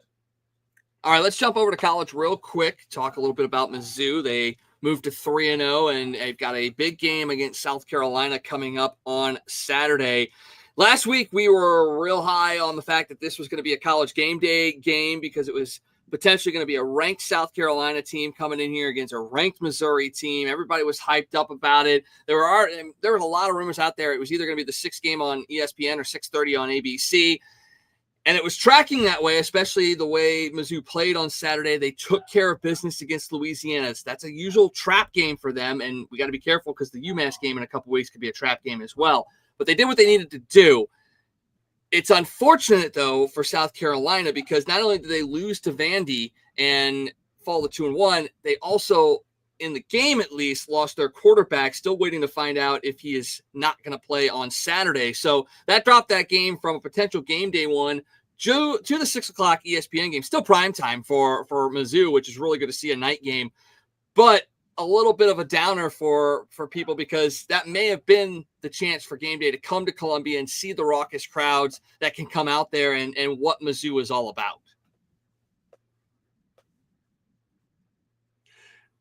All right, let's jump over to college real quick, talk a little bit about Mizzou. They moved to 3-0, and they've got a big game against South Carolina coming up on Saturday. Last week, we were real high on the fact that this was going to be a college game day game because it was potentially going to be a ranked South Carolina team coming in here against a ranked Missouri team. Everybody was hyped up about it. There was a lot of rumors out there. It was either going to be the 6th game on ESPN or 6:30 on ABC. And it was tracking that way, especially the way Mizzou played on Saturday. They took care of business against Louisiana. That's a usual trap game for them, and we got to be careful because the UMass game in a couple weeks could be a trap game as well. But they did what they needed to do. It's unfortunate, though, for South Carolina because not only did they lose to Vandy and fall to 2-1, they also, in the game at least, lost their quarterback, still waiting to find out if he is not going to play on Saturday. So that dropped that game from a potential game day one to the 6 o'clock ESPN game. Still prime time for Mizzou, which is really good to see a night game. But a little bit of a downer for people because that may have been the chance for game day to come to Columbia and see the raucous crowds that can come out there and what Mizzou is all about.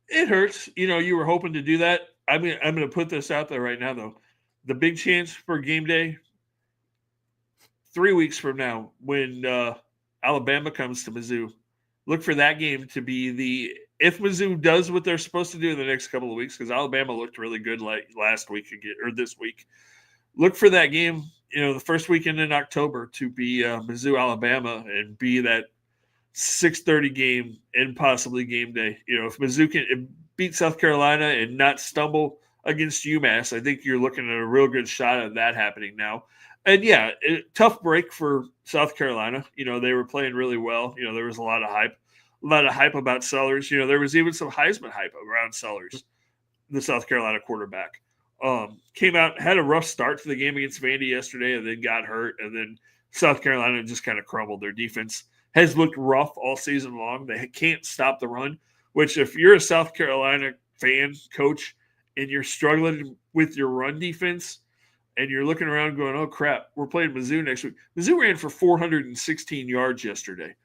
It hurts. You were hoping to do that. I'm going to put this out there right now, though. The big chance for game day 3 weeks from now when Alabama comes to Mizzou, look for that game to be if Mizzou does what they're supposed to do in the next couple of weeks, because Alabama looked really good like last week or this week. Look for that game, the first weekend in October to be Mizzou, Alabama, and be that 6:30 game and possibly game day. If Mizzou can beat South Carolina and not stumble against UMass, I think you're looking at a real good shot at that happening now. And tough break for South Carolina. They were playing really well. There was a lot of hype about Sellers. There was even some Heisman hype around Sellers, the South Carolina quarterback. Came out, had a rough start to the game against Vandy yesterday, and then got hurt. And then South Carolina just kind of crumbled. Their defense has looked rough all season long. They can't stop the run, which if you're a South Carolina fan, coach, and you're struggling with your run defense, and you're looking around going, oh, crap, we're playing Mizzou next week. Mizzou ran for 416 yards yesterday.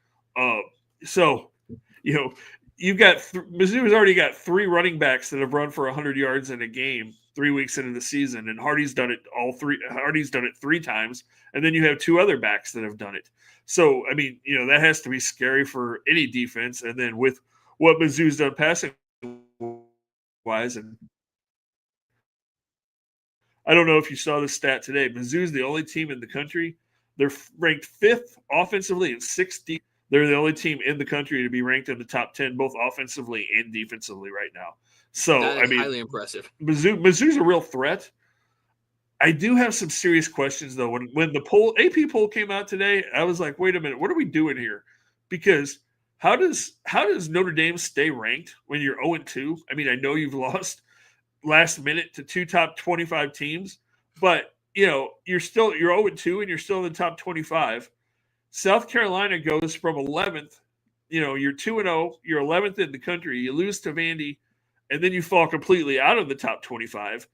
So, you've got Mizzou has already got 3 running backs that have run for 100 yards in a game 3 weeks into the season, and Hardy's done it Hardy's done it 3 times, and then you have 2 other backs that have done it. So, that has to be scary for any defense. And then with what Mizzou's done passing-wise, and I don't know if you saw this stat today. Mizzou's the only team in the country. They're ranked 5th offensively and 6th. They're the only team in the country to be ranked in the top 10, both offensively and defensively right now. So, that is highly impressive. Mizzou's a real threat. I do have some serious questions though. When the AP poll came out today, I was like, wait a minute, what are we doing here? Because how does Notre Dame stay ranked when you're 0-2? I mean, I know you've lost last minute to 2 top 25 teams, but you're 0-2 and you're still in the top 25. South Carolina goes from 11th. You're 2-0, you're 11th in the country. You lose to Vandy, and then you fall completely out of the top 25.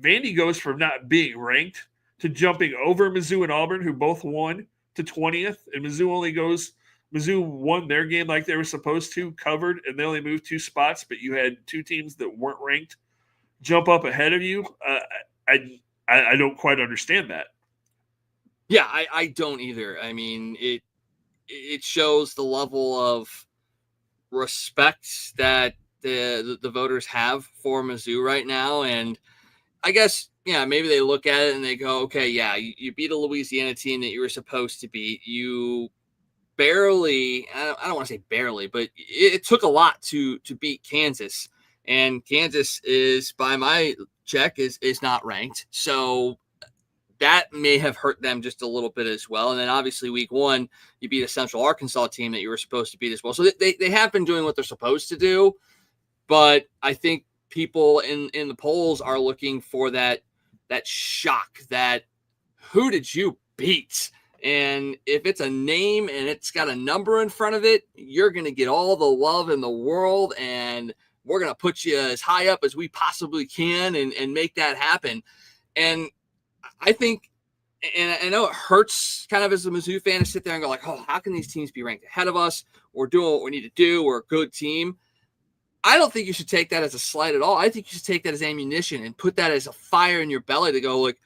Vandy goes from not being ranked to jumping over Mizzou and Auburn, who both won, to 20th, and Mizzou won their game like they were supposed to, covered, and they only moved 2 spots, but you had 2 teams that weren't ranked jump up ahead of you. I don't quite understand that. Yeah, I don't either. I mean, it shows the level of respect that the voters have for Mizzou right now, and I guess, maybe they look at it and they go, okay, yeah, you beat a Louisiana team that you were supposed to beat. You barely, I don't want to say barely, but it took a lot to beat Kansas. And Kansas is, by my check, is not ranked. So that may have hurt them just a little bit as well. And then obviously week 1, you beat a Central Arkansas team that you were supposed to beat as well. So they have been doing what they're supposed to do. But I think people in the polls are looking for that shock, that who did you beat? And if it's a name and it's got a number in front of it, you're going to get all the love in the world, and we're going to put you as high up as we possibly can and make that happen. And I think, and I know it hurts kind of as a Mizzou fan to sit there and go like, oh, how can these teams be ranked ahead of us? We're doing what we need to do. We're a good team. I don't think you should take that as a slight at all. I think you should take that as ammunition and put that as a fire in your belly to go, like,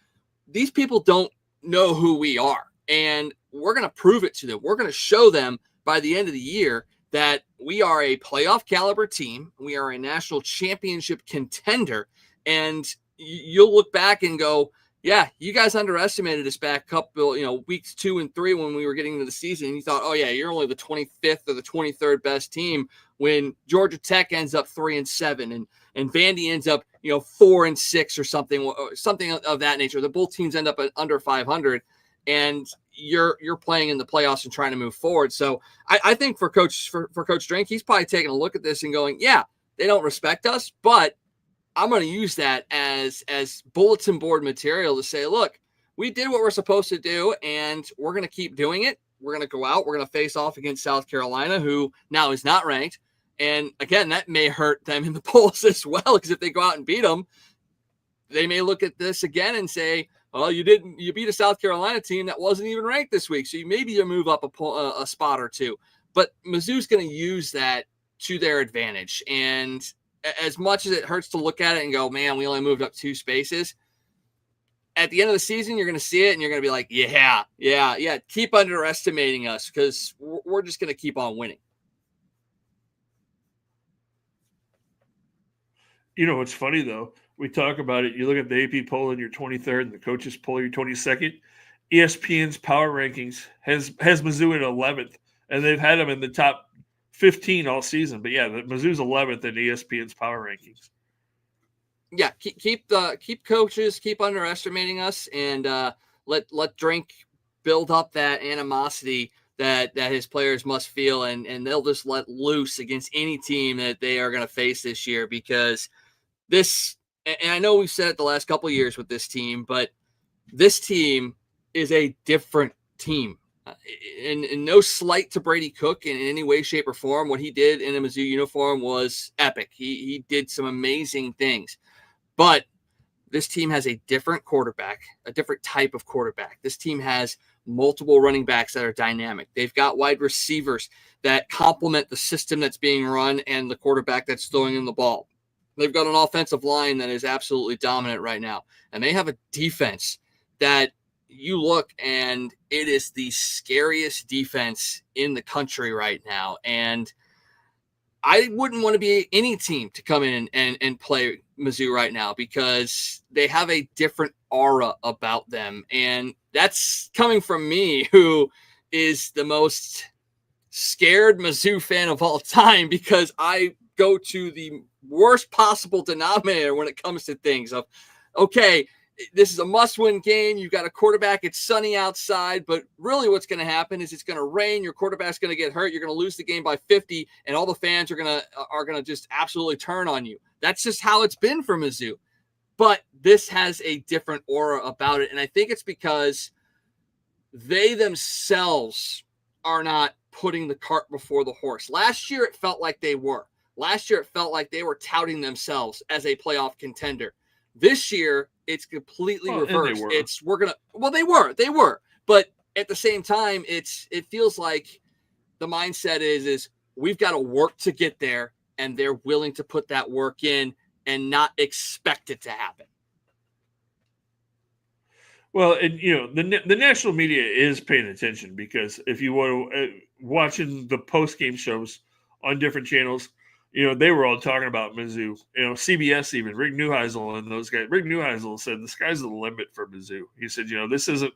these people don't know who we are, and we're going to prove it to them. We're going to show them by the end of the year that we are a playoff caliber team. We are a national championship contender, and you'll look back and go, yeah, you guys underestimated us back a couple, weeks 2 and 3 when we were getting into the season. And you thought, oh yeah, you're only the 25th or the 23rd best team, when Georgia Tech ends up 3-7 and Vandy ends up, 4-6 or something of that nature. The both teams end up at under 500, and you're playing in the playoffs and trying to move forward. So I think for Coach Drink, he's probably taking a look at this and going, yeah, they don't respect us, but I'm going to use that as bulletin board material to say, look, we did what we're supposed to do, and we're going to keep doing it. We're going to go out. We're going to face off against South Carolina, who now is not ranked. And again, that may hurt them in the polls as well, because if they go out and beat them, they may look at this again and say, well, you beat a South Carolina team that wasn't even ranked this week. So maybe you move up a spot or two. But Mizzou's going to use that to their advantage. And as much as it hurts to look at it and go, man, we only moved up 2 spaces, at the end of the season, you're going to see it and you're going to be like, yeah, keep underestimating us, because we're just going to keep on winning. It's funny, though. We talk about it. You look at the AP poll and you're 23rd, and the coaches poll you're 22nd. ESPN's power rankings has Mizzou in 11th, and they've had them in the top 15 all season. But yeah, Mizzou's 11th in ESPN's power rankings. Yeah, keep coaches, keep underestimating us, and let Drink build up that animosity that his players must feel, and they'll just let loose against any team that they are going to face this year, because this, and I know we've said it the last couple of years with this team, but this team is a different team. And no slight to Brady Cook in any way, shape, or form. What he did in a Mizzou uniform was epic. He did some amazing things. But this team has a different quarterback, a different type of quarterback. This team has multiple running backs that are dynamic. They've got wide receivers that complement the system that's being run and the quarterback that's throwing in the ball. They've got an offensive line that is absolutely dominant right now. And they have a defense that you look and it is the scariest defense in the country right now. And I wouldn't want to be any team to come in and play Mizzou right now, because they have a different aura about them. And that's coming from me, who is the most scared Mizzou fan of all time, because I go to the worst possible denominator when it comes to things of, okay, this is a must-win game. You've got a quarterback. It's sunny outside, but really what's going to happen is it's going to rain. Your quarterback's going to get hurt. You're going to lose the game by 50, and all the fans are going to just absolutely turn on you. That's just how it's been for Mizzou. But this has a different aura about it, and I think it's because they themselves are not putting the cart before the horse. Last year, it felt like they were. Last year, it felt like they were touting themselves as a playoff contender. This year, it's completely reversed. They were. But at the same time, it feels like the mindset is we've got to work to get there, and they're willing to put that work in and not expect it to happen. Well, and the national media is paying attention, because if you want to watching the post game shows on different channels, they were all talking about Mizzou. CBS, even Rick Neuheisel and those guys. Rick Neuheisel said the sky's the limit for Mizzou. He said, this isn't.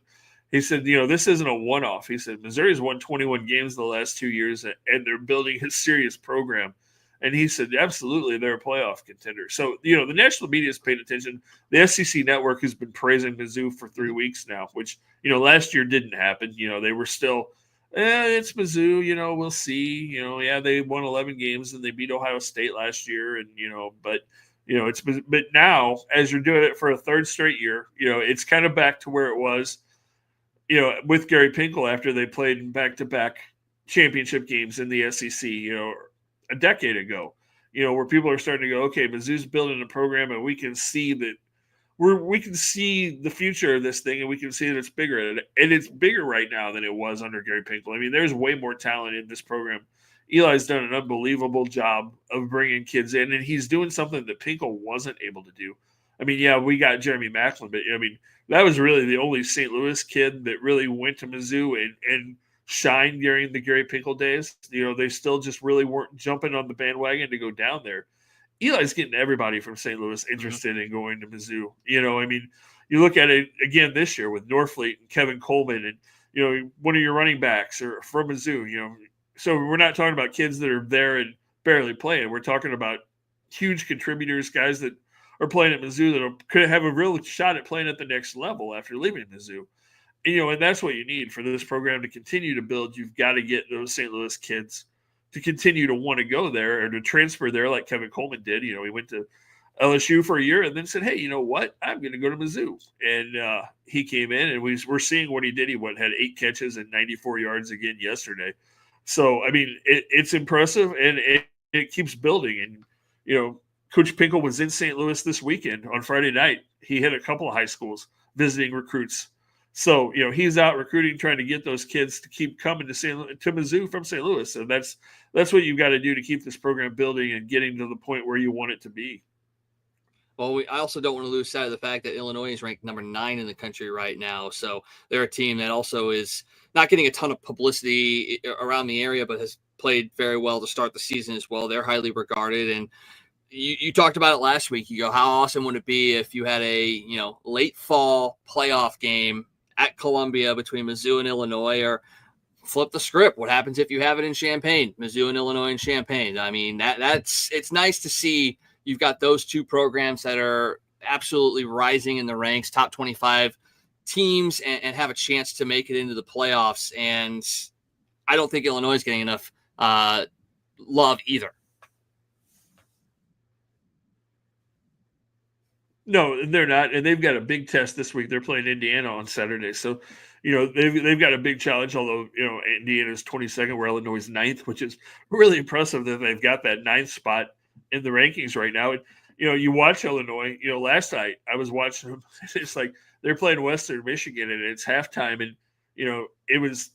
He said, this isn't a one-off. He said Missouri's won 21 games the last 2 years, and they're building a serious program. And he said, absolutely, they're a playoff contender. So, the national media has paid attention. The SEC network has been praising Mizzou for 3 weeks now, which, last year didn't happen. They were still, it's Mizzou, we'll see. They won 11 games and they beat Ohio State last year. And, but now, as you're doing it for a third straight year, it's kind of back to where it was, with Gary Pinkel after they played back-to-back championship games in the SEC, a decade ago, where people are starting to go, okay, Mizzou's building a program, and we can see that we can see the future of this thing, and we can see that it's bigger, and it's bigger right now than it was under Gary Pinkel. I mean, there's way more talent in this program. Eli's done an unbelievable job of bringing kids in, and he's doing something that Pinkel wasn't able to do. I mean, yeah, we got Jeremy Macklin, but that was really the only St. Louis kid that really went to Mizzou and shined during the Gary Pinkel days. They still just really weren't jumping on the bandwagon to go down there. Eli's getting everybody from St. Louis interested in going to Mizzou. You look at it again this year with Norfleet and Kevin Coleman and, one of your running backs are from Mizzou, So we're not talking about kids that are there and barely playing. We're talking about huge contributors, guys that are playing at Mizzou that could have a real shot at playing at the next level after leaving Mizzou. And that's what you need for this program to continue to build. You've got to get those St. Louis kids to continue to want to go there or to transfer there like Kevin Coleman did. He went to LSU for a year and then said, hey, you know what? I'm going to go to Mizzou. And he came in, and we're seeing what he did. He had 8 catches and 94 yards again yesterday. So, it's impressive, and it keeps building. And, Coach Pinkel was in St. Louis this weekend on Friday night. He hit a couple of high schools visiting recruits. So, he's out recruiting, trying to get those kids to keep coming to Mizzou from St. Louis. And that's what you've got to do to keep this program building and getting to the point where you want it to be. Well, I also don't want to lose sight of the fact that Illinois is ranked number 9 in the country right now. So they're a team that also is not getting a ton of publicity around the area, but has played very well to start the season as well. They're highly regarded. And you talked about it last week. You go, how awesome would it be if you had a, late fall playoff game at Columbia between Mizzou and Illinois, or flip the script? What happens if you have it in Champaign, Mizzou and Illinois and Champaign? It's nice to see you've got those two programs that are absolutely rising in the ranks, top 25 teams, and have a chance to make it into the playoffs. And I don't think Illinois is getting enough love either. No, they're not, and they've got a big test this week. They're playing Indiana on Saturday, so they've got a big challenge. Although Indiana's 22nd, where Illinois is 9th, which is really impressive that they've got that 9th spot in the rankings right now. And you watch Illinois. Last night I was watching them. It's like they're playing Western Michigan, and it's halftime, and it was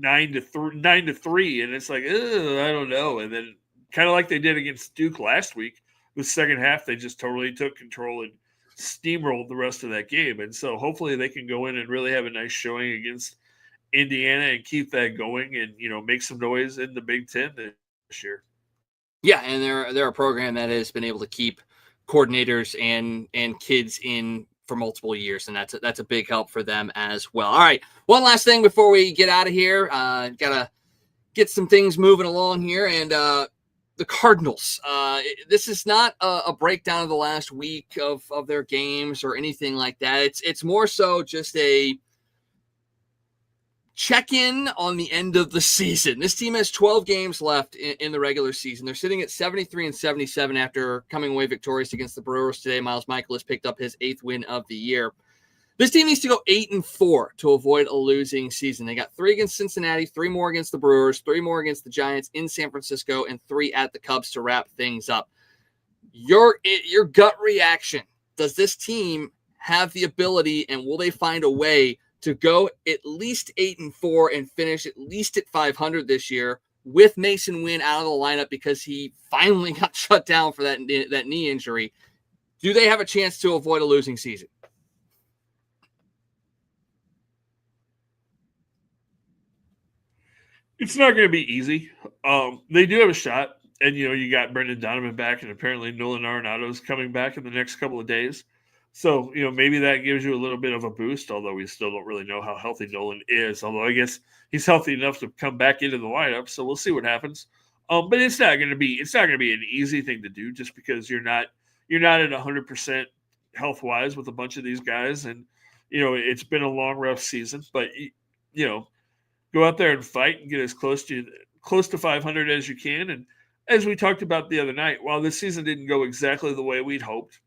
9-3, and it's like, I don't know. And then kind of like they did against Duke last week, the second half they just totally took control and steamrolled the rest of that game. And so hopefully they can go in and really have a nice showing against Indiana and keep that going and, make some noise in the Big Ten this year. Yeah. And they're a program that has been able to keep coordinators and kids in for multiple years. And that's a big help for them as well. All right. One last thing before we get out of here, gotta get some things moving along here. And, the Cardinals. This is not a breakdown of the last week of their games or anything like that. It's more so just a check-in on the end of the season. This team has 12 games left in the regular season. They're sitting at 73-77 after coming away victorious against the Brewers today. Miles Michaelis picked up his 8th win of the year. This team needs to go 8-4 to avoid a losing season. They got 3 against Cincinnati, 3 more against the Brewers, 3 more against the Giants in San Francisco, and 3 at the Cubs to wrap things up. Your gut reaction, does this team have the ability, and will they find a way to go at least 8-4 and finish at least at 500 this year with Mason Wynn out of the lineup because he finally got shut down for that knee injury? Do they have a chance to avoid a losing season? It's not going to be easy. They do have a shot. And, you got Brendan Donovan back, and apparently Nolan Arenado is coming back in the next couple of days. So, maybe that gives you a little bit of a boost, although we still don't really know how healthy Nolan is. Although I guess he's healthy enough to come back into the lineup, so we'll see what happens. But it's not going to be an easy thing to do just because you're not at 100% health wise with a bunch of these guys, and it's been a long, rough season. But go out there and fight and get as close to 500 as you can. And as we talked about the other night, while this season didn't go exactly the way we'd hoped,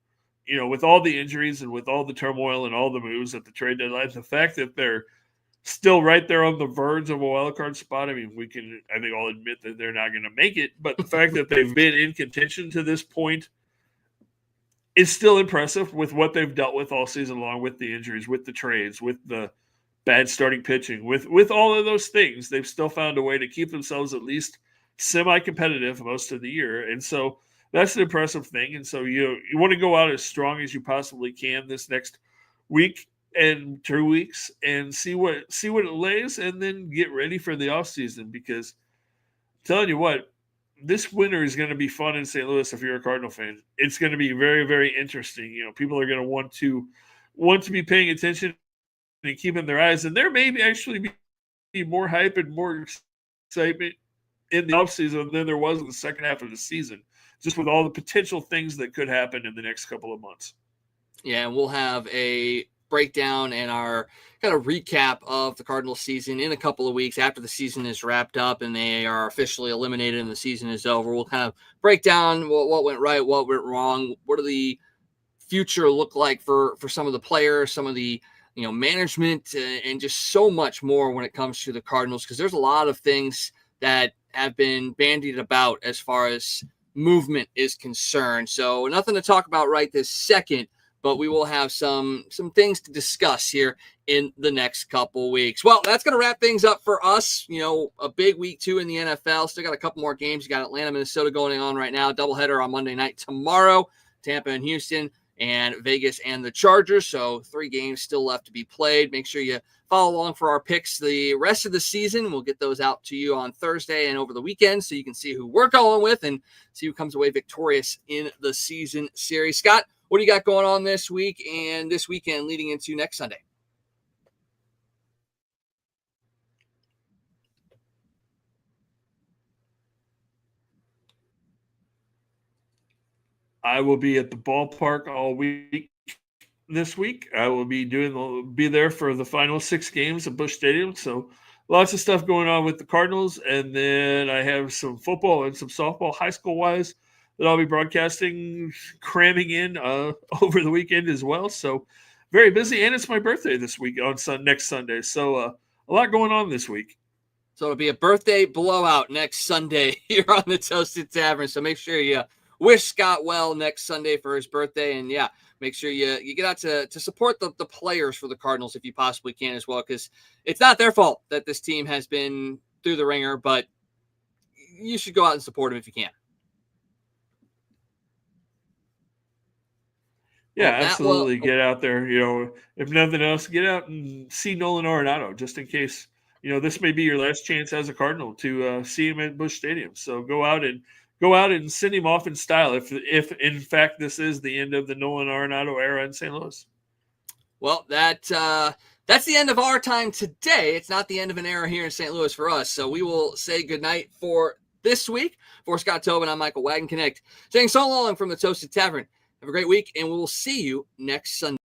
with all the injuries and with all the turmoil and all the moves at the trade deadline, the fact that they're still right there on the verge of a wild card spot, I think all admit that they're not going to make it, but the fact that they've been in contention to this point is still impressive with what they've dealt with all season long, with the injuries, with the trades, with the bad starting pitching, with all of those things. They've still found a way to keep themselves at least semi-competitive most of the year. And so that's an impressive thing. And so you want to go out as strong as you possibly can this next week and 2 weeks and see what it lays, and then get ready for the offseason, because I'm telling you what, this winter is going to be fun in St. Louis. If you're a Cardinal fan, it's going to be very, very interesting. People are going to want to be paying attention and keeping their eyes, and there may actually be more hype and more excitement in the offseason than there was in the second half of the season, just with all the potential things that could happen in the next couple of months. Yeah, and we'll have a breakdown and our kind of recap of the Cardinals season in a couple of weeks after the season is wrapped up and they are officially eliminated and the season is over. We'll kind of break down what went right, what went wrong, what do the future look like for some of the players, some of the management, and just so much more when it comes to the Cardinals, because there's a lot of things that have been bandied about as far as movement is concerned. So nothing to talk about right this second, but we will have some things to discuss here in the next couple weeks. Well, that's going to wrap things up for us. A big week 2 in the NFL. Still got a couple more games. You got Atlanta, Minnesota going on right now. Doubleheader on Monday night tomorrow. Tampa and Houston, and Vegas and the Chargers. So 3 games still left to be played. Make sure you follow along for our picks the rest of the season. We'll get those out to you on Thursday and over the weekend so you can see who we're going with and see who comes away victorious in the season series. Scott, what do you got going on this week and this weekend leading into next Sunday? I will be at the ballpark all week this week. I will be there for the final 6 games at Busch Stadium. So lots of stuff going on with the Cardinals. And then I have some football and some softball high school wise that I'll be broadcasting, cramming in over the weekend as well. So very busy. And it's my birthday this week on next Sunday. So a lot going on this week. So it'll be a birthday blowout next Sunday here on the Toasted Tavern. So make sure you wish Scott well next Sunday for his birthday. And yeah, make sure you get out to support the players for the Cardinals if you possibly can as well, because it's not their fault that this team has been through the ringer, but you should go out and support them if you can. Yeah, absolutely. Get out there. If nothing else, get out and see Nolan Arenado just in case. This may be your last chance as a Cardinal to see him at Busch Stadium. So go out and send him off in style if in fact this is the end of the Nolan Arenado era in St. Louis. Well, that's the end of our time today. It's not the end of an era here in St. Louis for us. So we will say goodnight for this week. For Scott Tobin, I'm Michael Wagenknecht, saying so long from the Toasted Tavern. Have a great week, and we will see you next Sunday.